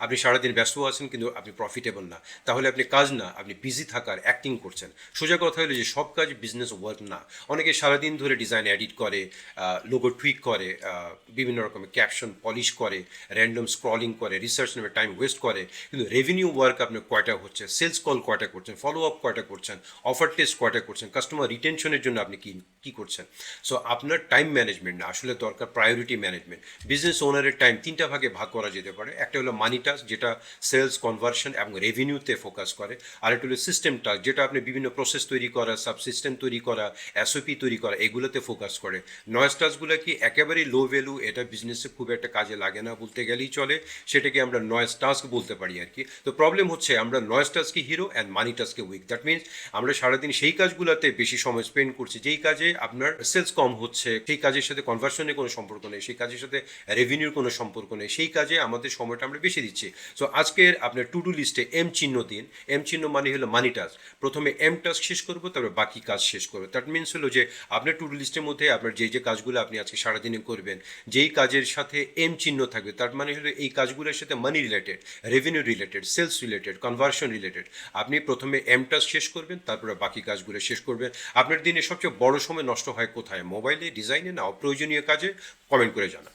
আপনি সারাদিন ব্যস্ত আছেন কিন্তু আপনি প্রফিটেবল না, তাহলে আপনি কাজ না, আপনি বিজি থাকার অ্যাক্টিং করছেন। সোজা কথা হলো যে সব কাজ বিজনেস ওয়ার্ক না। অনেকে সারাদিন ধরে ডিজাইন এডিট করে, লোগো টুইক করে, বিভিন্ন রকমের ক্যাপশন পলিশ করে, র্যান্ডম স্ক্রলিং করে, রিসার্চ নেমে টাইম ওয়েস্ট করে, কিন্তু রেভিনিউ ওয়ার্ক আপনার কয়টা হচ্ছে, সেলস কল কয়টা করছেন, ফলো আপ কয়টা করছেন, অফার টেস্ট কয়টা করছেন, কাস্টমার রিটেনশনের জন্য আপনি কি করছেন। সো আপনার টাইম ম্যানেজমেন্ট না, আসলে দরকার প্রায়োরিটি ম্যানেজমেন্ট। বিজনেস ওনারের টাইম তিনটা ভাগে ভাগ করা যেতে পারে। একটা হলো মানি টাস্ক, যেটা সেলস কনভার্সন এবং রেভিনিউতে ফোকাস করে। আরেকটা হলো সিস্টেম টাস্ক, যেটা আপনি বিভিন্ন প্রসেস তৈরি করা, সাবসিস্টেম তৈরি করা, এসওপি তৈরি করা, এগুলোতে ফোকাস করে। নয়েজ টাস্কগুলো কি একেবারেই লো ভ্যালু, এটা বিজনেসে খুব একটা কাজে লাগে না বলতে গেলেই চলে, সেটাকে আমরা নয়েজ টাস্ক বলতে পারি আর কি। তো প্রবলেম হচ্ছে আমরা নয়েজ টাস্কে হিরো অ্যান্ড মানি টাস্কে উইক। দ্যাট মিনস আমরা সারাদিন সেই কাজগুলোতে বেশি সময় স্পেন্ড করছি যেই কাজে আপনার সেলস কম হচ্ছে, সেই কাজের সাথে কনভার্সনের কোনো সম্পর্ক নেই, সেই কাজের সাথে রেভিনিউর কোনো সম্পর্ক নেই, সেই কাজে আমাদের সময়টা আমরা বেশি দিচ্ছি। সো আজকের আপনার টু ডু লিস্টে এম চিহ্ন দিন। এম চিহ্ন মানে হলো মানি টাস্ক। প্রথমে এম টাস্ক শেষ করবো, তারপর বাকি কাজ শেষ করবো। দ্যাট মিনস হলো যে আপনার টু ডু লিস্টের মধ্যে আপনার যে কাজগুলো আপনি আজকে সারাদিনে করবেন, যেই কাজের সাথে এম চিহ্ন থাকবে, তার মানে হলো এই কাজগুলোর সাথে money related, revenue related, sales related, conversion related. আপনি প্রথমে এম টাস্ক শেষ করবেন, তারপরে বাকি কাজগুলো শেষ করবেন। আপনার দিনে সবচেয়ে বড় সময় নষ্ট হয় কোথায়? মোবাইলে, ডিজাইনে, না অপ্রয়োজনীয় কাজে? কমেন্ট করে জানান।